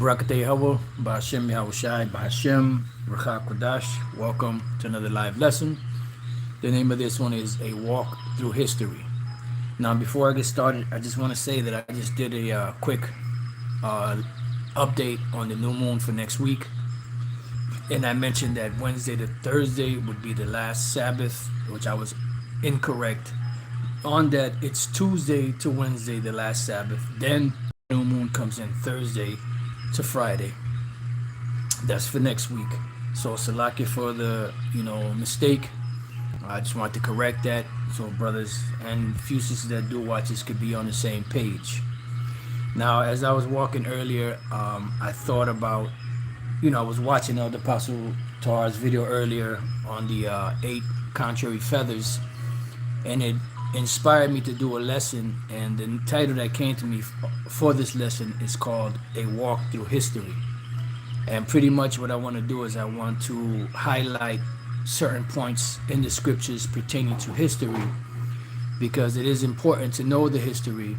Barakateh Hawa, Ba'ashem Yahushai, Ba'ashem, Rakha Kodash. Welcome to another live lesson. The name of this one is A Walk Through History. Now, before I get started, I just want to say that I just did a quick uh, update on the new moon for next week. And I mentioned that Wednesday to Thursday would be the last Sabbath, which I was incorrect. On that, it's Tuesday to Wednesday, the last Sabbath. Then new moon comes in Thursday to Friday. That's for next week. So Salaki for the mistake. I just want to correct that so brothers and few sisters that do watch this could be on the same page. Now, as I was walking earlier, I thought about, I was watching the Apostle Tar's video earlier on the 8 contrary feathers, and it inspired me to do a lesson, and the title that came to me for this lesson is called A Walk Through History. And pretty much what I want to do is I want to highlight certain points in the scriptures pertaining to history, because it is important to know the history,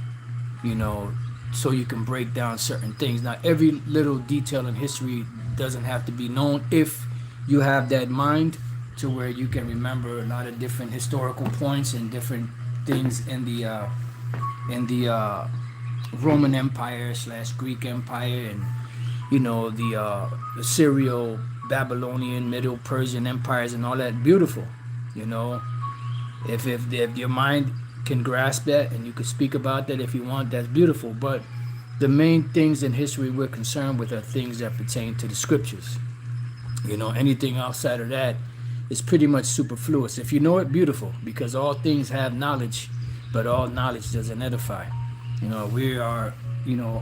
so you can break down certain things. Now, every little detail in history doesn't have to be known if you have that mind to where you can remember a lot of different historical points and different things in the Roman Empire / Greek Empire, and the Syrio, Babylonian, Middle Persian empires and all that. Beautiful, if your mind can grasp that and you can speak about that if you want, that's beautiful. But the main things in history we're concerned with are things that pertain to the scriptures. Anything outside of that is pretty much superfluous. If you know it, beautiful, because all things have knowledge, but all knowledge doesn't edify. We are,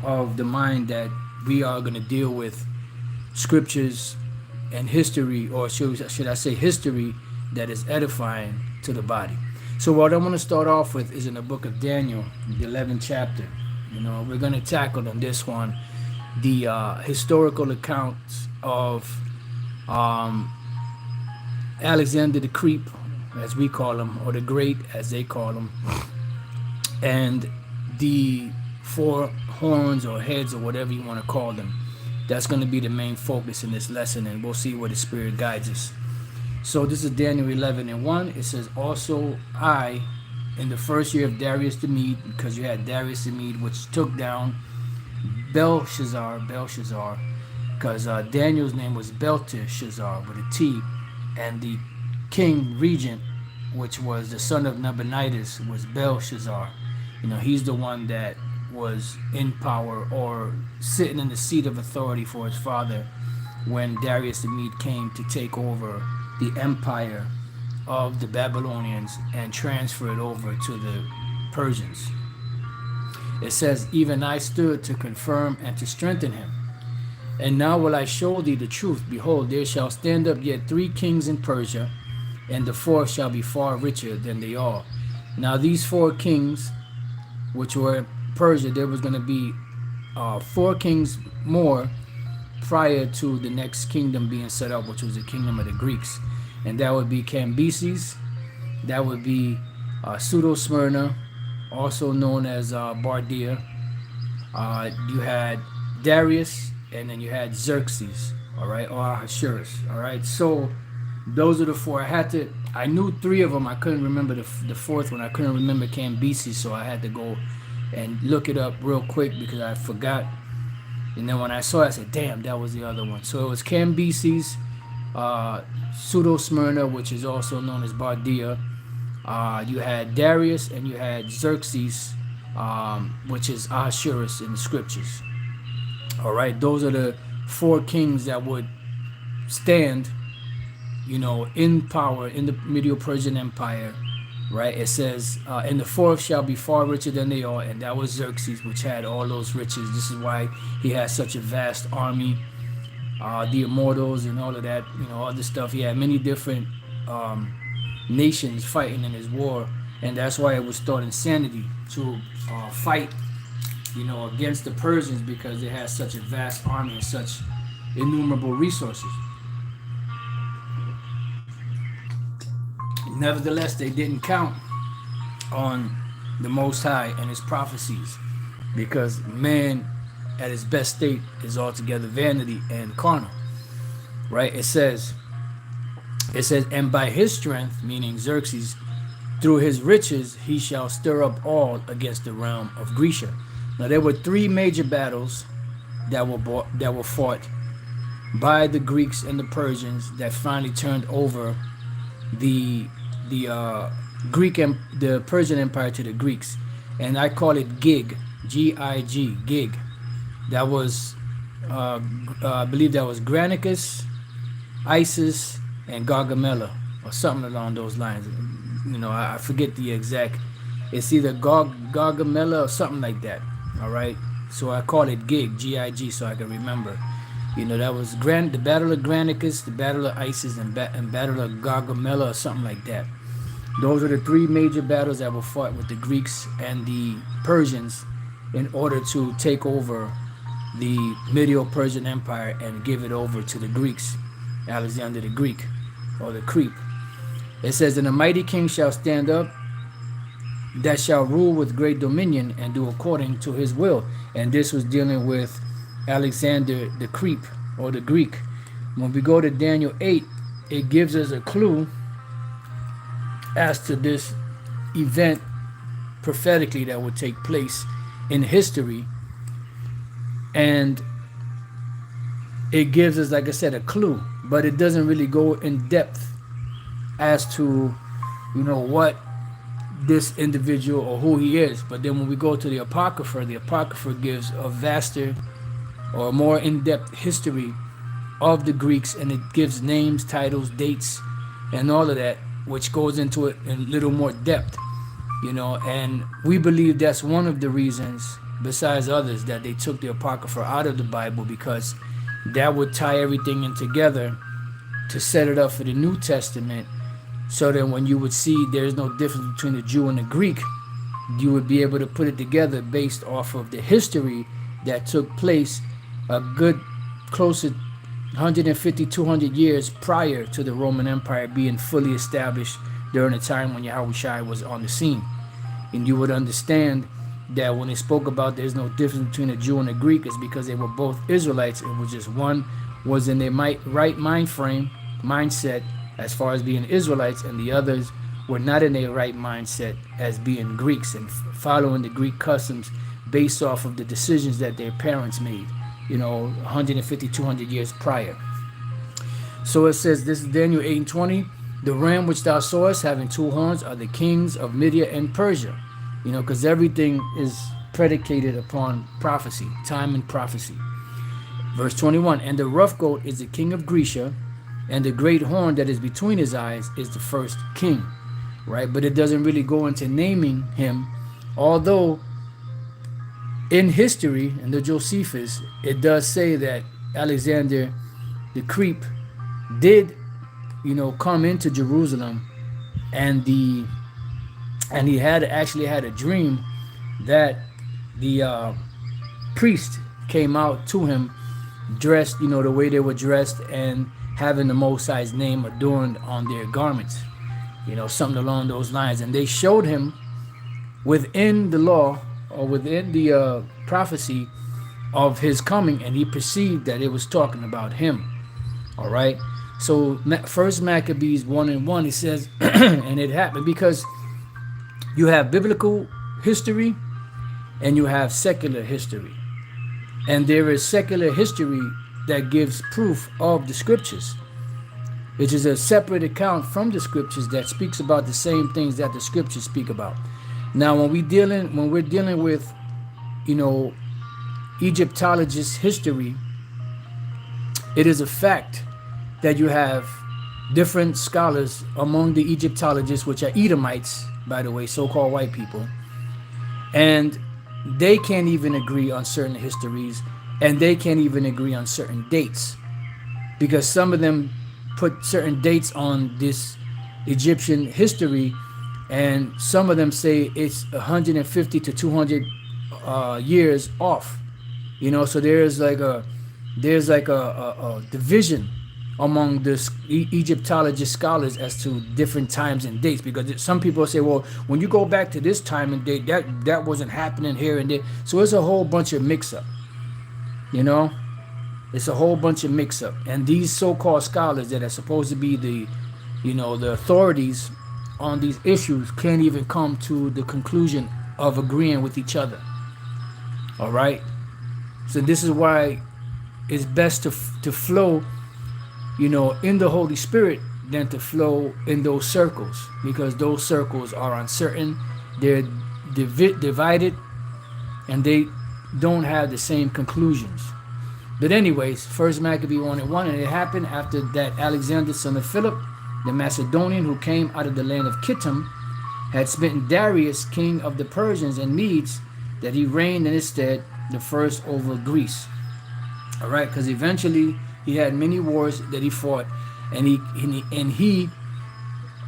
of the mind that we are going to deal with scriptures and history, or should I say history that is edifying to the body. So what I want to start off with is in the book of Daniel, the 11th chapter. We're going to tackle on this one the historical accounts of Alexander the Creep, as we call him, or the Great, as they call him, and the 4 horns or heads or whatever you want to call them. That's going to be the main focus in this lesson, and we'll see where the Spirit guides us. So this is Daniel 11:1. It says, also I, in the first year of Darius the Mede, because you had Darius the Mede, which took down Belshazzar, because Daniel's name was Belteshazzar with a T, and the king regent, which was the son of Nabonidus, was Belshazzar. He's the one that was in power or sitting in the seat of authority for his father when Darius the Mede came to take over the empire of the Babylonians and transfer it over to the Persians. It says, even I stood to confirm and to strengthen him. And now will I show thee the truth. Behold, there shall stand up yet 3 kings in Persia, and the 4th shall be far richer than they all. Now these 4 kings, which were in Persia, there was going to be 4 kings more prior to the next kingdom being set up, which was the kingdom of the Greeks. And that would be Cambyses, that would be Pseudo-Smyrna, also known as Bardia. You had Darius, and then you had Xerxes, all right, or Ahasuerus, all right. So those are the 4. I knew 3 of them. I couldn't remember the 4th one. I couldn't remember Cambyses, so I had to go and look it up real quick because I forgot. And then when I saw it, I said, damn, that was the other one. So it was Cambyses, Pseudo-Smyrna, which is also known as Bardia. You had Darius, and you had Xerxes, which is Ahasuerus in the scriptures. All right, those are the 4 kings that would stand, in power in the Middle Persian Empire, right? It says, and the 4th shall be far richer than they all, and that was Xerxes, which had all those riches. This is why he had such a vast army, the immortals and all of that, all this stuff. He had many different nations fighting in his war, and that's why it was thought insanity to fight, against the Persians, because they had such a vast army and such innumerable resources. Nevertheless, they didn't count on the Most High and his prophecies, because man at its best state is altogether vanity and carnal, right? It says, and by his strength, meaning Xerxes, through his riches, he shall stir up all against the realm of Grecia. Now there were three major battles that were fought by the Greeks and the Persians that finally turned over the Persian Empire to the Greeks, and I call it Gig, Gig, Gig. That was, I believe that was Granicus, Isis, and Gargamella, or something along those lines. I forget the exact. It's either Gargamella or something like that. All right, so I call it Gig, Gig, so I can remember. That was the Battle of Granicus, the Battle of Isis, and Battle of Gargamella, or something like that. Those are the three major battles that were fought with the Greeks and the Persians in order to take over the Medieval Persian Empire and give it over to the Greeks, Alexander the Greek, or the Creep. It says, and a mighty king shall stand up that shall rule with great dominion and do according to his will. And this was dealing with Alexander the Creep, or the Greek. When we go to Daniel 8, it gives us a clue as to this event prophetically that would take place in history, and it gives us, like I said, a clue, but it doesn't really go in depth as to what this individual or who he is. But then when we go to the Apocrypha gives a vaster or more in-depth history of the Greeks, and it gives names, titles, dates, and all of that, which goes into it in a little more depth, and we believe that's one of the reasons, besides others, that they took the Apocrypha out of the Bible, because that would tie everything in together to set it up for the New Testament, so that when you would see there's no difference between the Jew and the Greek, you would be able to put it together based off of the history that took place a good close to 150, 200 years prior to the Roman Empire being fully established during the time when Yahushua was on the scene. And you would understand that when they spoke about there's no difference between a Jew and a Greek, is because they were both Israelites. It was just one was in their right mindset as far as being Israelites, and the others were not in their right mindset as being Greeks and following the Greek customs based off of the decisions that their parents made, 150, 200 years prior. So it says, this is Daniel 8:20, the ram which thou sawest having two horns are the kings of Media and Persia, because everything is predicated upon prophecy, time and prophecy. Verse 21, and the rough goat is the king of Grecia, and the great horn that is between his eyes is the first king, right? But it doesn't really go into naming him, although in history, in the Josephus, it does say that Alexander the Creep did, come into Jerusalem, and he actually had a dream that the priest came out to him dressed, the way they were dressed, and having the Most High's name adorned on their garments, something along those lines. And they showed him within the law, or within the prophecy of his coming, and he perceived that it was talking about him. All right. So First Maccabees 1:1, it says, and it happened, because you have biblical history and you have secular history, and there is secular history that gives proof of the scriptures, which is a separate account from the scriptures that speaks about the same things that the scriptures speak about. Now, when we're dealing with, Egyptologist history, it is a fact that you have different scholars among the Egyptologists, which are Edomites, by the way, so-called white people, and they can't even agree on certain histories, and they can't even agree on certain dates, because some of them put certain dates on this Egyptian history, and some of them say it's 150 to 200 years off. So there's like a division among the Egyptologist scholars as to different times and dates, because some people say, well, when you go back to this time and date, that wasn't happening here and there. So it's a whole bunch of mix-up. You know, it's a whole bunch of mix-up, and these so-called scholars that are supposed to be the, the authorities on these issues can't even come to the conclusion of agreeing with each other. All right, so this is why it's best to flow, in the Holy Spirit than to flow in those circles, because those circles are uncertain, they're divided, and they don't have the same conclusions. But anyways, First Maccabee 1:1, and it happened after that Alexander, son of Philip, the Macedonian, who came out of the land of Kittim, had smitten Darius, king of the Persians and Medes, that he reigned in his stead, the first over Greece. All right, because eventually he had many wars that he fought, and he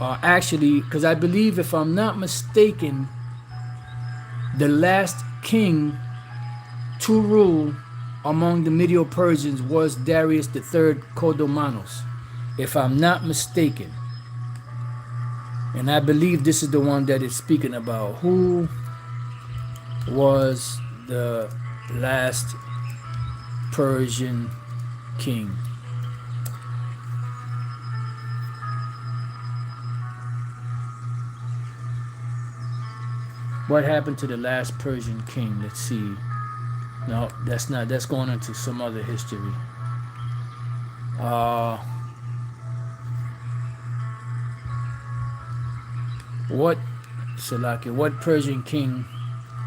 actually, because I believe, if I'm not mistaken, the last king to rule among the Medo Persians was Darius III Kodomanos, if I'm not mistaken. And I believe this is the one that it's speaking about. Who was the last Persian king? What happened to the last Persian king? Let's see. No, that's not. That's going into some other history. What, Salaki? What Persian king?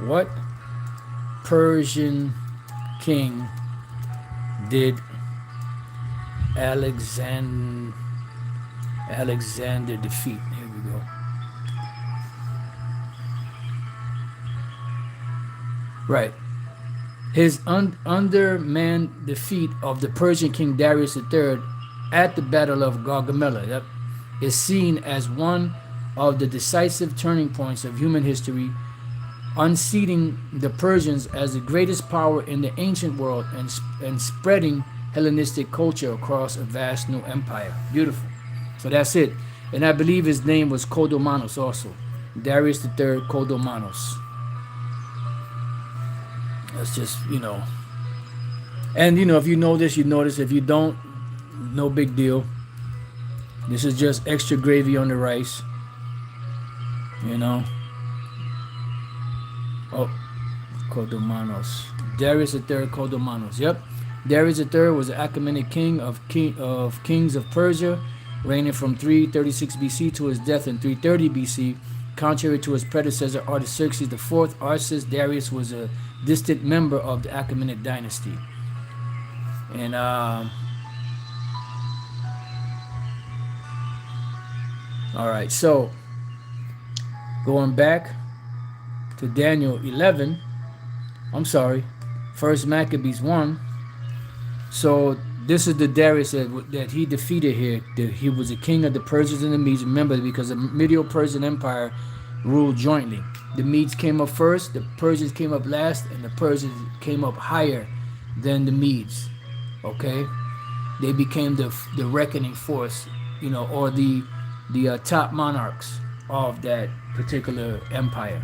What Persian king did Alexander defeat? Here we go. Right. His undermanned defeat of the Persian king Darius III at the Battle of Gaugamela is seen as one of the decisive turning points of human history, unseating the Persians as the greatest power in the ancient world and spreading Hellenistic culture across a vast new empire. Beautiful. So that's it. And I believe his name was Kodomanos also. Darius III Kodomanos. That's just, And, if you know this, you know this. If you don't, no big deal. This is just extra gravy on the rice. Oh, Kodomanos. Darius III Kodomanos. Yep. Darius III was the Achaemenid king of kings of Persia, reigning from 336 BC to his death in 330 BC. Contrary to his predecessor Artaxerxes IV, Darius was a distant member of the Achaemenid dynasty. And all right, so going back to Daniel 11, First Maccabees 1. So this is the Darius that he defeated here. He was a king of the Persians and the Medes. Remember, because the Medo-Persian Empire ruled jointly. The Medes came up first, the Persians came up last, and the Persians came up higher than the Medes. Okay, they became the reckoning force, or the top monarchs of that particular empire.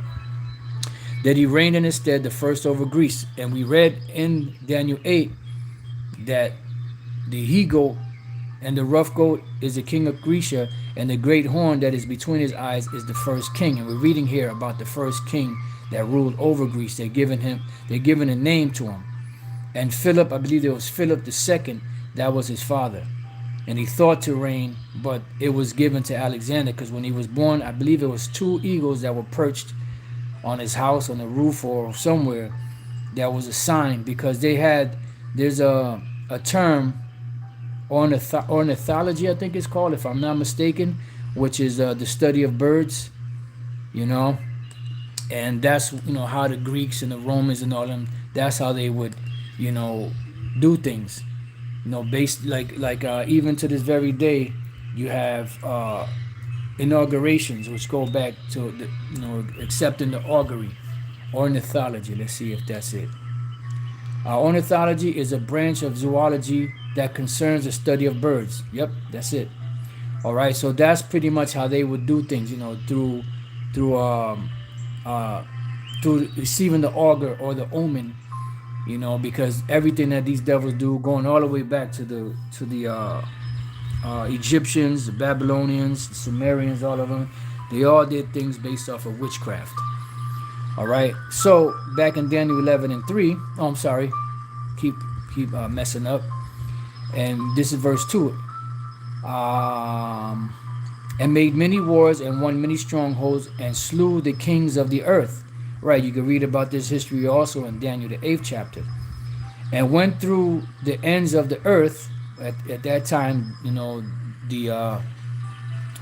That he reigned in his stead, the first over Greece. And we read in Daniel 8 that the he-goat and the rough goat is the king of Grecia, and the great horn that is between his eyes is the first king. And we're reading here about the first king that ruled over Greece. They're giving a name to him. And Philip, I believe it was Philip II, that was his father. And he thought to reign, but it was given to Alexander, because when he was born, I believe it was 2 eagles that were perched on his house, on the roof or somewhere. That was a sign, because there's a term, ornithology, I think it's called, if I'm not mistaken, which is the study of birds, and that's how the Greeks and the Romans and all them, that's how they would do things, based like even to this very day, you have inaugurations, which go back to the, accepting the augury. Ornithology, let's see if that's it. Ornithology is a branch of zoology that concerns the study of birds. Yep, that's it. All right, so that's pretty much how they would do things, through receiving the augur or the omen You know, because everything that these devils do, going all the way back to the Egyptians, the Babylonians, the Sumerians, all of them, they all did things based off of witchcraft. All right. So back in Daniel 11:3. Oh, I'm sorry. Keep messing up. And this is verse 2. Um, and made many wars and won many strongholds and slew the kings of the earth. Right. You can read about this history also in Daniel the 8th chapter. And went through the ends of the earth. At that time, you know, the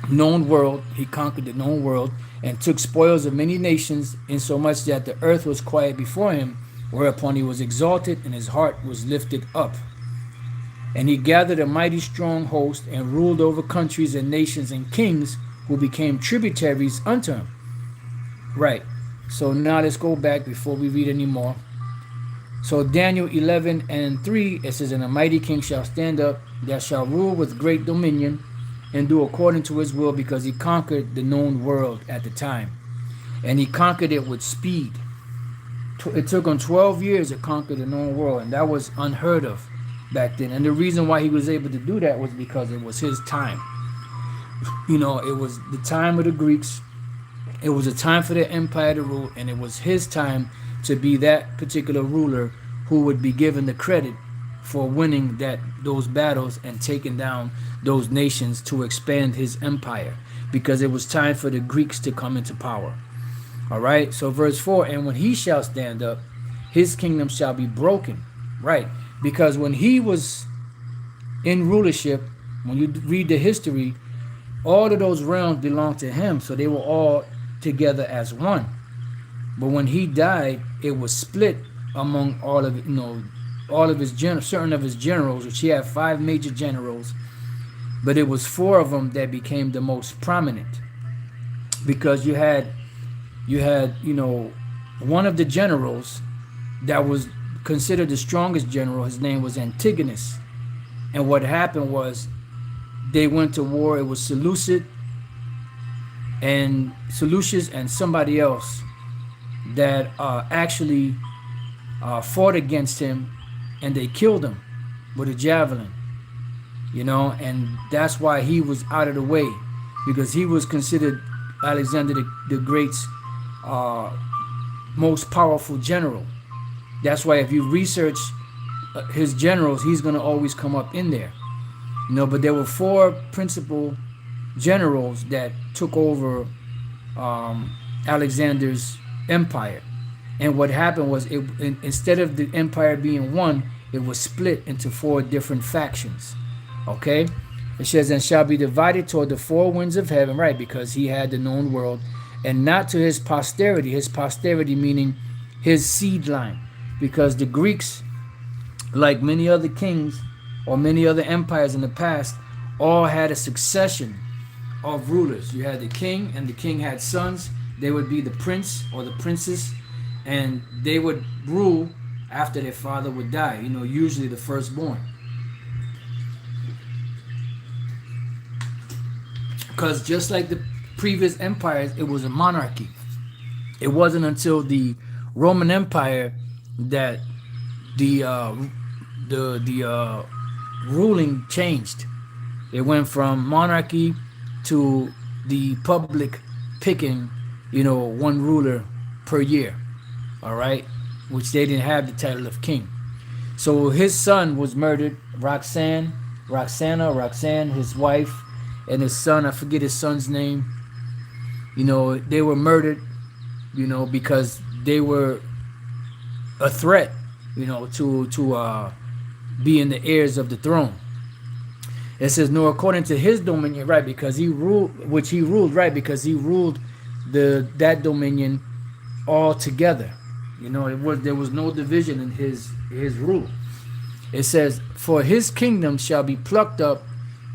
known world. He conquered the known world and took spoils of many nations, insomuch that the earth was quiet before him, whereupon he was exalted and his heart was lifted up. And he gathered a mighty strong host and ruled over countries and nations and kings who became tributaries unto him. Right. So now let's go back before we read any more. So Daniel 11:3, it says, and a mighty king shall stand up, that shall rule with great dominion, and do according to his will, because he conquered the known world at the time. And he conquered it with speed. It took him 12 years to conquer the known world, and that was unheard of back then. And the reason why he was able to do that was because it was his time. You know, it was the time of the Greeks. It was a time for the empire to rule, and it was his time to be that particular ruler who would be given the credit for winning those battles and taking down those nations to expand his empire, because it was time for the Greeks to come into power. All right. So verse 4, and when he shall stand up, his kingdom shall be broken. Right. Because when he was in rulership, when you read the history, all of those realms belonged to him. So they were all together as one. But when he died, it was split among all of, all of his certain of his generals, which he had 5 major generals, but it was 4 of them that became the most prominent, because you had one of the generals that was considered the strongest general. His name was Antigonus, and what happened was they went to war. It was Seleucus and somebody else that actually fought against him, and they killed him with a javelin, and that's why he was out of the way, because he was considered Alexander the Great's most powerful general. That's why if you research his generals, he's going to always come up in there. But there were 4 principal generals that took over Alexander's empire. And what happened was, instead of the empire being one, it was split into 4 different factions. Okay? It says, and shall be divided toward the 4 winds of heaven, right? Because he had the known world, and not to his posterity. His posterity meaning his seed line. Because the Greeks, like many other kings or many other empires in the past, all had a succession of rulers. You had the king, and the king had sons. They would be the prince or the princess, and they would rule after their father would die, usually the firstborn. Because just like the previous empires, it was a monarchy. It wasn't until the Roman Empire that the ruling changed. It went from monarchy to the public picking, one ruler per year. All right, which they didn't have the title of king. So his son was murdered. Roxanne, his wife, and his son, I forget his son's name. They were murdered, because they were a threat, to being the heirs of the throne. It says, nor according to his dominion, right, because he ruled, right, because he ruled that dominion all together. There was no division in his rule. It says, for his kingdom shall be plucked up,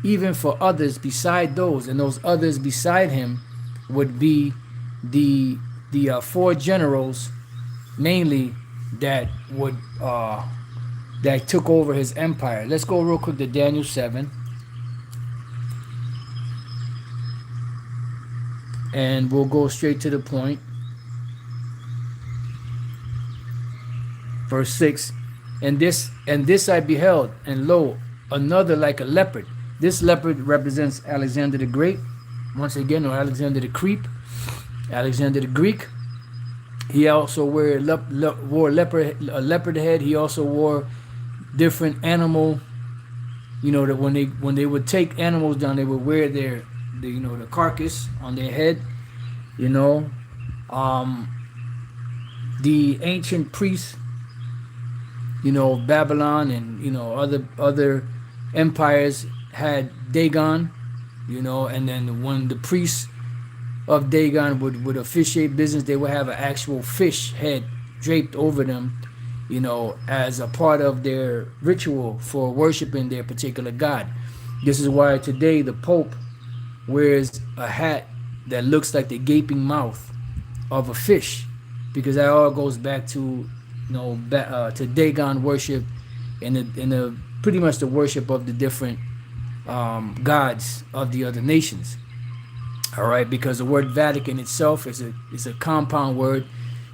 even for others beside those, and those others beside him would be the 4 generals, mainly that took over his empire. Let's go real quick to Daniel 7. And we'll go straight to the point. Verse 6, And this I beheld, and lo, another like a leopard. This leopard represents Alexander the Great, once again, or Alexander the Creep, Alexander the Greek. He also wore a leopard head. He also wore different animal. That when they would take animals down, they would wear the carcass on their head. You know, um, the ancient priests, Babylon and other empires had Dagon, and then when the priests of Dagon would officiate business, they would have an actual fish head draped over them, as a part of their ritual for worshiping their particular god. This is why today the Pope wears a hat that looks like the gaping mouth of a fish, because that all goes back to to Dagon worship and the pretty much the worship of the different gods of the other nations. All right, because the word Vatican itself is a compound word.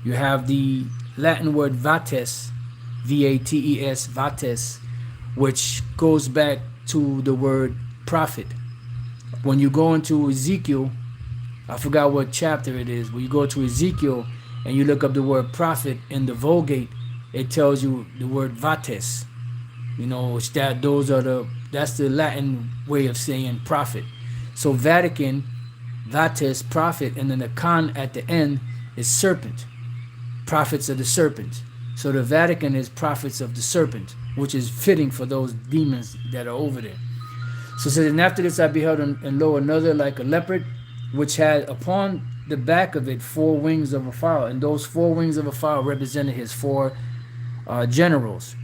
You have the Latin word vates, vates, vates, which goes back to the word prophet. When you go into Ezekiel, I forgot what chapter it is, but you go to Ezekiel and you look up the word prophet in the Vulgate, it tells you the word vates. That's the Latin way of saying prophet. So Vatican, vates, prophet, and then the con at the end is serpent. Prophets of the serpent. So the Vatican is prophets of the serpent, which is fitting for those demons that are over there. So it says, and after this I beheld, and lo, another like a leopard, which had upon the back of it 4 wings of a fowl, and those 4 wings of a fowl represented his 4 generals.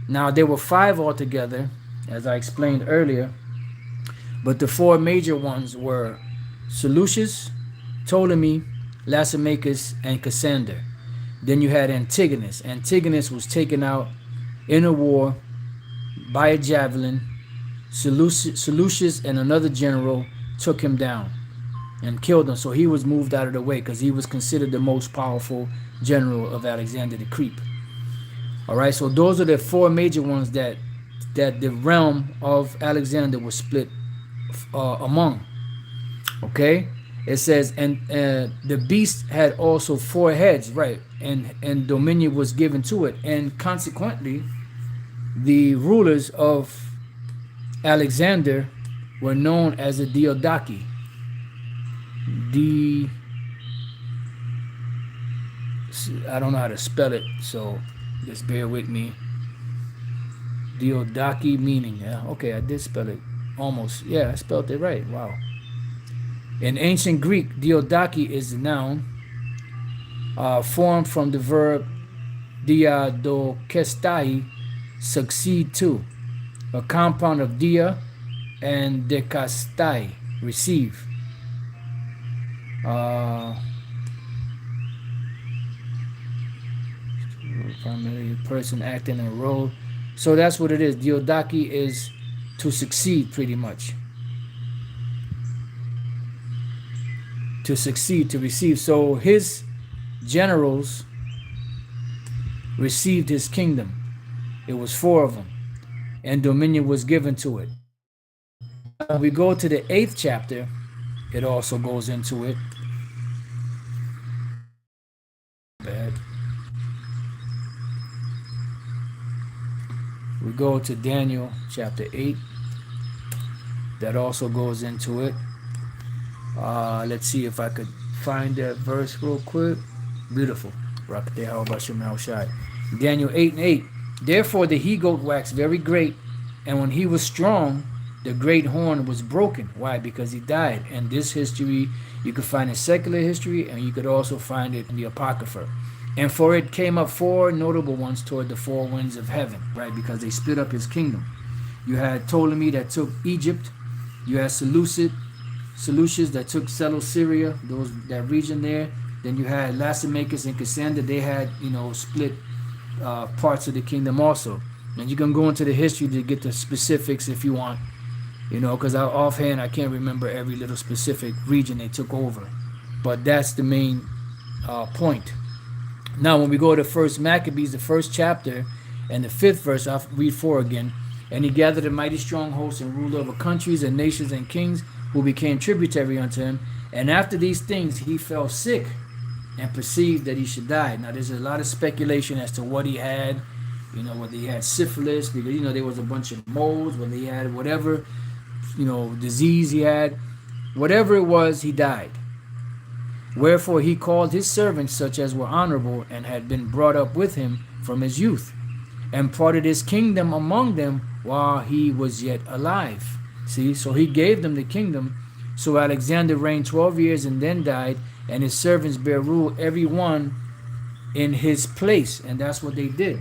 Now there were 5 altogether, as I explained earlier, but the 4 major ones were Seleucus, Ptolemy, Lysimachus, and Cassander. Then you had Antigonus. Antigonus was taken out in a war by a javelin. Seleucus and another general took him down and killed him. So he was moved out of the way because he was considered the most powerful general of Alexander the Creep. All right, so those are the 4 major ones that the realm of Alexander was split among. Okay, it says, and the beast had also 4 heads, right, and dominion was given to it, and consequently the rulers of Alexander were known as the Diadochi. I don't know how to spell it, so just bear with me. Diadochi meaning, yeah, okay, I did spell it almost, yeah, I spelled it right, wow. In ancient Greek, Diadochi is a noun formed from the verb diadokestai, succeed to, a compound of dia and dekastai, receive. Primary person acting a role. So that's what it is. Diadochi is to succeed, pretty much. To succeed, to receive. So his generals received his kingdom. It was 4 of them, and dominion was given to it. When we go to the 8th chapter, it also goes into it. Bad. We go to Daniel chapter 8. That also goes into it. Let's see if I could find that verse real quick. Beautiful. Daniel 8:8. Therefore the he-goat waxed very great, and when he was strong, the great horn was broken. Why? Because he died. And this history you could find in secular history, and you could also find it in the Apocrypha. And for it came up 4 notable ones toward the 4 winds of heaven, right? Because they split up his kingdom. You had Ptolemy that took Egypt. You had Seleucus that took Syria, that region there. Then you had Lysimachus and Cassander. They had, split parts of the kingdom also. And you can go into the history to get the specifics if you want, because offhand I can't remember every little specific region they took over. But that's the main point. Now, when we go to 1 Maccabees, the 1st chapter, And the 5th verse, I'll read 4 again. And he gathered a mighty strong host and ruled over countries and nations and kings who became tributary unto him. And after these things he fell sick and perceived that he should die. Now there's a lot of speculation as to what he had, whether he had syphilis, because there was a bunch of moles, whether he had whatever, disease he had. Whatever it was, he died. Wherefore he called his servants, such as were honorable and had been brought up with him from his youth, and parted his kingdom among them while he was yet alive. See, so he gave them the kingdom. So Alexander reigned 12 years and then died, and his servants bare rule, every one in his place. And that's what they did.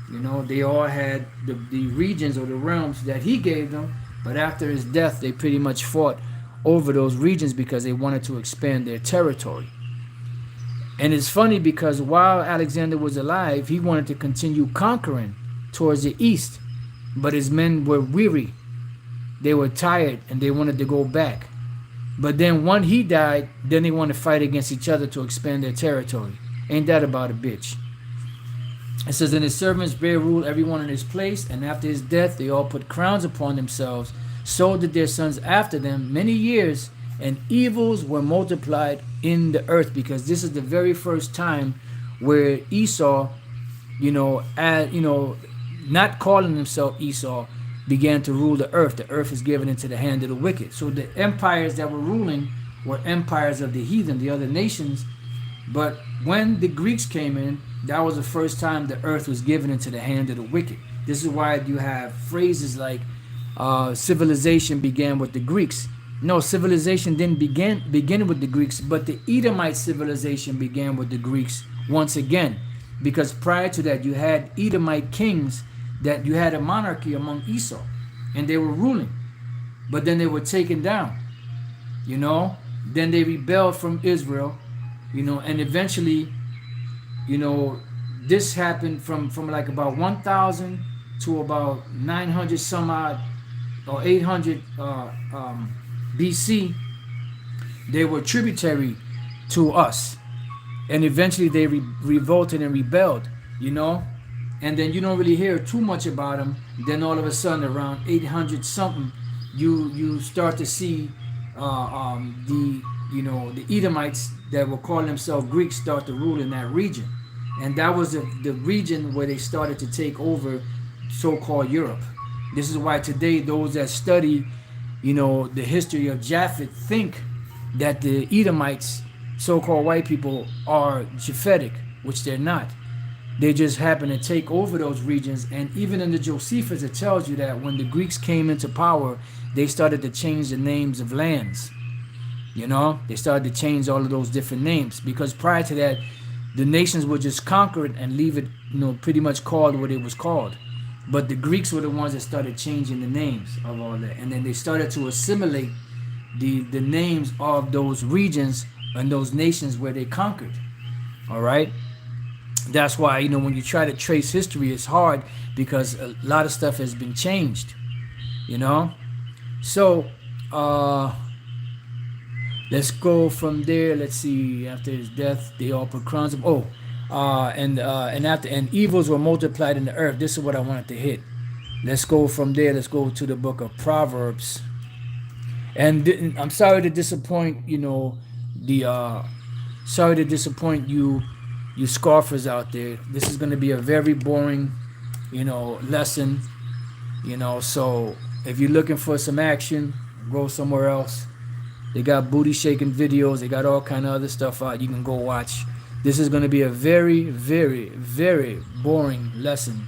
They all had the regions or the realms that he gave them, but after his death, they pretty much fought over those regions because they wanted to expand their territory. And it's funny because while Alexander was alive, he wanted to continue conquering towards the east, but his men were weary. They were tired and they wanted to go back. But then when he died, then they wanted to fight against each other to expand their territory. Ain't that about a bitch? It says, and his servants bare rule, everyone in his place, and after his death they all put crowns upon themselves. So did their sons after them many years, and evils were multiplied in the earth, because this is the very first time where Esau, not calling himself Esau, began to rule the earth. The earth is given into the hand of the wicked. So the empires that were ruling were empires of the heathen, the other nations. But when the Greeks came in, that was the first time the earth was given into the hand of the wicked. This is why you have phrases like civilization began with the Greeks. No, civilization didn't begin with the Greeks, but the Edomite civilization began with the Greeks once again. Because prior to that, you had Edomite kings, that you had a monarchy among Esau, and they were ruling. But then they were taken down, Then they rebelled from Israel, and eventually, this happened from like about 1,000 to about 900 some odd, or 800 BC. They were tributary to us, and eventually they revolted and rebelled, and then you don't really hear too much about them. Then all of a sudden, around 800 something, you start to see the Edomites that were calling themselves Greeks start to rule in that region, and that was the region where they started to take over so-called Europe. This is why today those that study, the history of Japhet think that the Edomites, so-called white people, are Japhetic, which they're not. They just happen to take over those regions. And even in the Josephus, it tells you that when the Greeks came into power, they started to change the names of lands. They started to change all of those different names, because prior to that, the nations would just conquer it and leave it, pretty much called what it was called. But the Greeks were the ones that started changing the names of all that. And then they started to assimilate the names of those regions and those nations where they conquered. All right? That's why, when you try to trace history, it's hard, because a lot of stuff has been changed, So, let's go from there. Let's see. After his death, they all put crowns of... and evils were multiplied in the earth. This is what I wanted to hit. Let's go from there. Let's go to the book of Proverbs. And I'm sorry to disappoint, sorry to disappoint you scoffers out there. This is going to be a very boring, lesson. So if you're looking for some action, go somewhere else. They got booty shaking videos. They got all kind of other stuff out. You can go watch. This is going to be a very, very, very boring lesson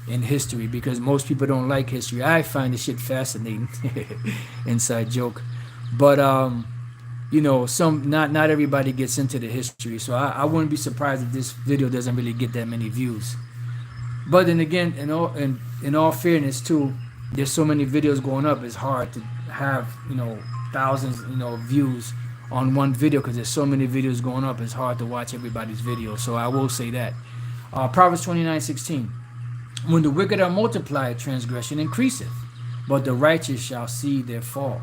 in history, because most people don't like history. I find this shit fascinating. Inside joke. But not everybody gets into the history, so I wouldn't be surprised if this video doesn't really get that many views. But then again, in all fairness too, there's so many videos going up, it's hard to have thousands views on one video, because there's so many videos going up. It's hard to watch everybody's video, so I will say that. Proverbs 29:16. When the wicked are multiplied, transgression increaseth, but the righteous shall see their fall.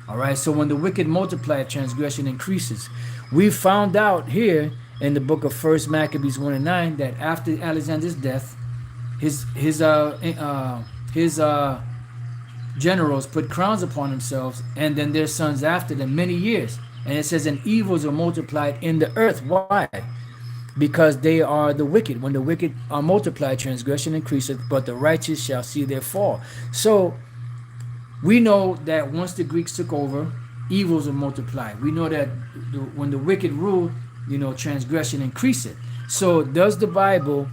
All right, so when the wicked multiply, transgression increases. We found out here in the book of 1 Maccabees 1:9 that after Alexander's death, His generals put crowns upon themselves, and then their sons after them many years. And it says, and evils are multiplied in the earth. Why? Because they are the wicked. When the wicked are multiplied, transgression increaseth, but the righteous shall see their fall. So we know that once the Greeks took over, evils are multiplied. We know that when the wicked rule, transgression increaseth. So does the Bible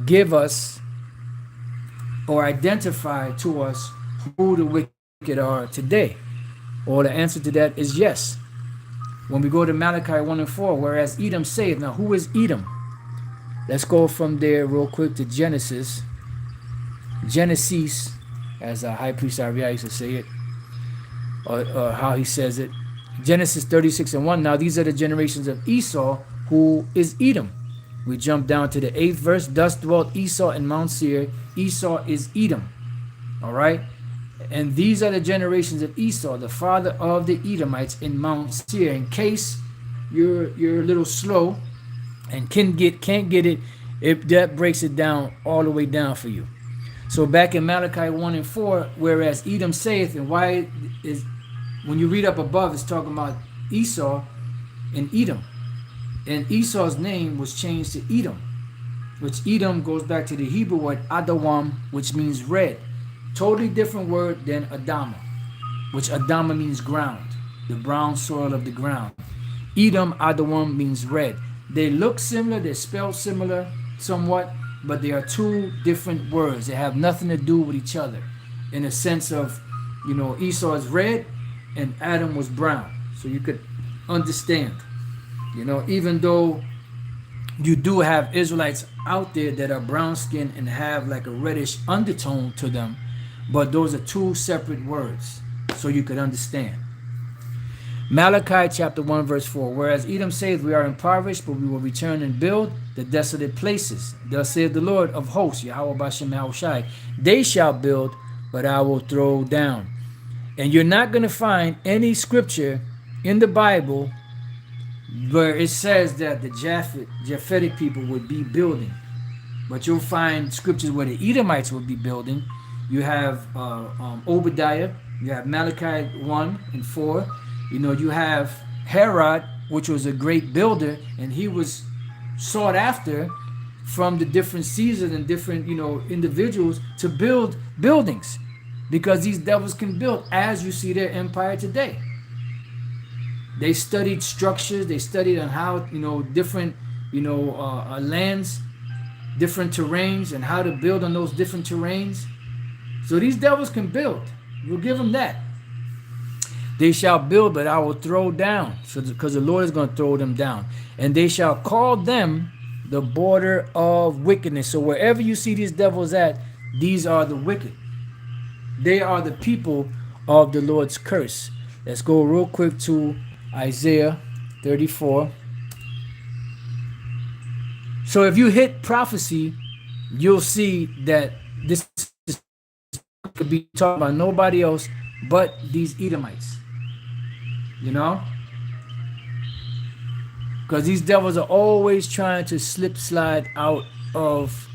give us or identify to us who the wicked are today? Well, the answer to that is yes. When we go to Malachi 1 and 4, whereas Edom saith, now who is Edom? Let's go from there real quick to Genesis. Genesis, as High Priest Ariah used to say it, or how he says it. Genesis 36 and 1. Now these are the generations of Esau, who is Edom. We jump down to the 8th verse. Thus dwelt Esau in Mount Seir. Esau is Edom. All right. And these are the generations of Esau, the father of the Edomites in Mount Seir. In case you're a little slow and can't get it, that breaks it down all the way down for you. So back in Malachi 1 and 4, whereas Edom saith, and why is, when you read up above, it's talking about Esau and Edom. And Esau's name was changed to Edom, which Edom goes back to the Hebrew word Adawam, which means red. Totally different word than Adama, which Adama means ground, the brown soil of the ground. Edom, Adawam means red. They look similar, they're spelled similar somewhat, but they are two different words. They have nothing to do with each other in a sense of, Esau is red and Adam was brown. So you could understand, even though you do have Israelites out there that are brown skinned and have like a reddish undertone to them, but those are two separate words, so you could understand. Malachi chapter 1 verse 4. Whereas Edom saith, we are impoverished, but we will return and build the desolate places. Thus saith the Lord of hosts, Yahweh Bashem Yahushai, they shall build, but I will throw down. And you're not going to find any scripture in the Bible where it says that the Japhetic people would be building. But you'll find scriptures where the Edomites would be building. You have Obadiah, you have Malachi 1 and 4. You have Herod, which was a great builder, and he was sought after from the different Caesars and different, individuals to build buildings, because these devils can build, as you see their empire today. They studied structures, they studied on how, different, lands, different terrains, and how to build on those different terrains. So these devils can build. We'll give them that. They shall build, but I will throw down. So because the Lord is going to throw them down. And they shall call them the border of wickedness. So wherever you see these devils at, these are the wicked. They are the people of the Lord's curse. Let's go real quick to Isaiah 34. So if you hit prophecy, you'll see that this could be talking about nobody else but these Edomites, because these devils are always trying to slide out of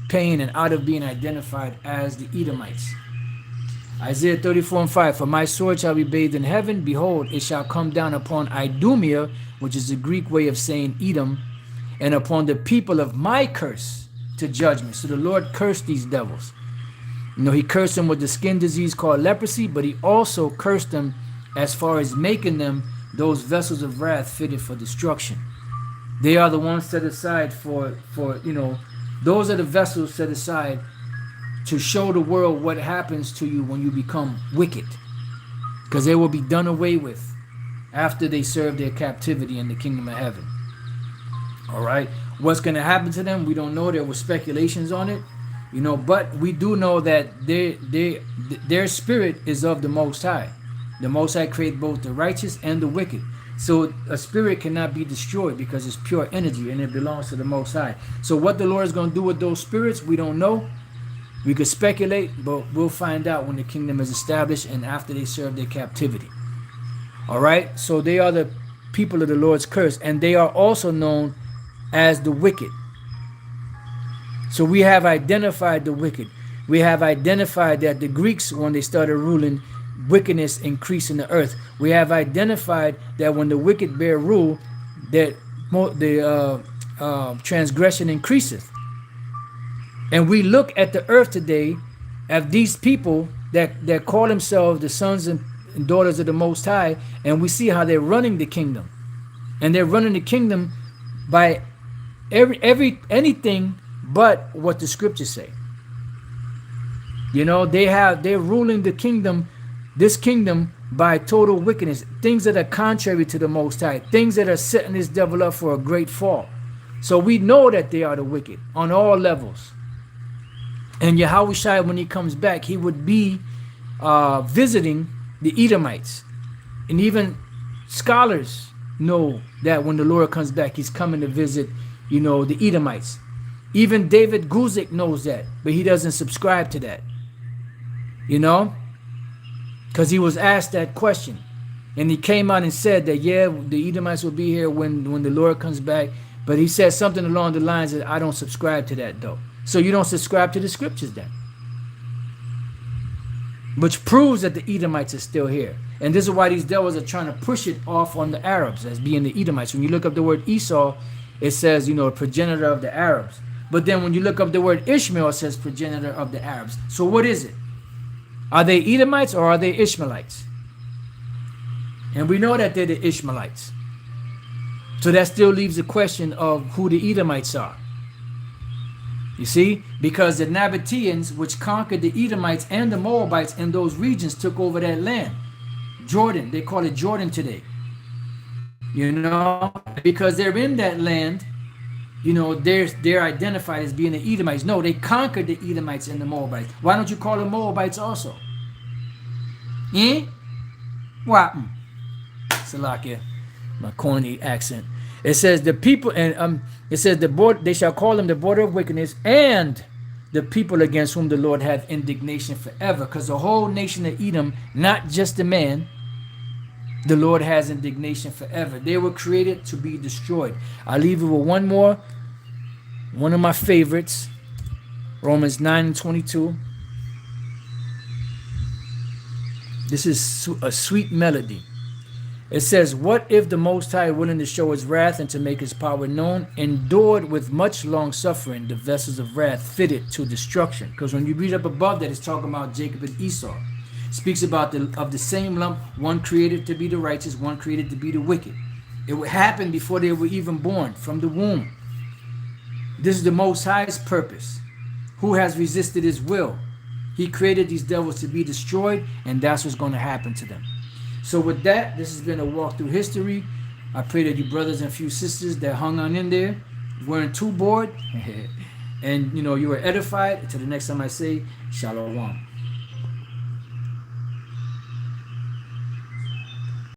pain and out of being identified as the Edomites. Isaiah 34 and 5, for my sword shall be bathed in heaven, behold, it shall come down upon Idumea, which is the Greek way of saying Edom, and upon the people of my curse to judgment. So the Lord cursed these devils. He cursed them with the skin disease called leprosy, but he also cursed them as far as making them those vessels of wrath fitted for destruction. They are the ones set aside for those are the vessels set aside to show the world what happens to you when you become wicked, because they will be done away with after they serve their captivity in the kingdom of heaven. All right, what's going to happen to them, we don't know. There were speculations on it. But we do know that their spirit is of the Most High. The Most High created both the righteous and the wicked. So a spirit cannot be destroyed because it's pure energy and it belongs to the Most High. So what the Lord is going to do with those spirits, we don't know. We could speculate, but we'll find out when the kingdom is established and after they serve their captivity. All right, so they are the people of the Lord's curse, and they are also known as the wicked. So we have identified the wicked. We have identified that the Greeks, when they started ruling, wickedness increased in the earth. We have identified that when the wicked bear rule, that the transgression increaseth. And we look at the earth today at these people that call themselves the sons and daughters of the Most High, and we see how they're running the kingdom. And they're running the kingdom by anything but what the scriptures say. You know, they're ruling the kingdom, this kingdom, by total wickedness, things that are contrary to the Most High, things that are setting this devil up for a great fall. So we know that they are the wicked on all levels. And Yahushua, when he comes back, he would be visiting the Edomites. And even scholars know that when the Lord comes back, he's coming to visit, you know, the Edomites. Even David Guzik knows that, but he doesn't subscribe to that. You know? Because he was asked that question. And he came out and said that, yeah, the Edomites will be here when the Lord comes back. But he said something along the lines that I don't subscribe to that, though. So you don't subscribe to the scriptures then. Which proves that the Edomites are still here. And this is why these devils are trying to push it off on the Arabs as being the Edomites. When you look up the word Esau, it says, you know, progenitor of the Arabs. But then when you look up the word Ishmael, it says progenitor of the Arabs. So what is it? Are they Edomites or are they Ishmaelites? And we know that they're the Ishmaelites. So that still leaves the question of who the Edomites are. You see, because the Nabateans, which conquered the Edomites and the Moabites in those regions, took over that land. Jordan, they call it Jordan today. You know, because they're in that land, you know, they're identified as being the Edomites. No, they conquered the Edomites and the Moabites. Why don't you call them Moabites also? Eh? What? Salakia, my corny accent. It says the people, and it says they shall call them the border of wickedness and the people against whom the Lord hath indignation forever. Because the whole nation of Edom, not just the man, the Lord has indignation forever. They were created to be destroyed. I'll leave you with one more, one of my favorites, Romans 9:22. This is a sweet melody. It says, what if the Most High, willing to show his wrath and to make his power known, endured with much long suffering the vessels of wrath fitted to destruction? Because when you read up above that, it's talking about Jacob and Esau. It speaks about of the same lump, one created to be the righteous, one created to be the wicked. It would happen before they were even born, from the womb. This is the Most High's purpose. Who has resisted his will? He created these devils to be destroyed, and that's what's going to happen to them. So with that, this has been a walk through history. I pray that you brothers and few sisters that hung on in there weren't too bored and you know you were edified. Until the next time I say, Shalom.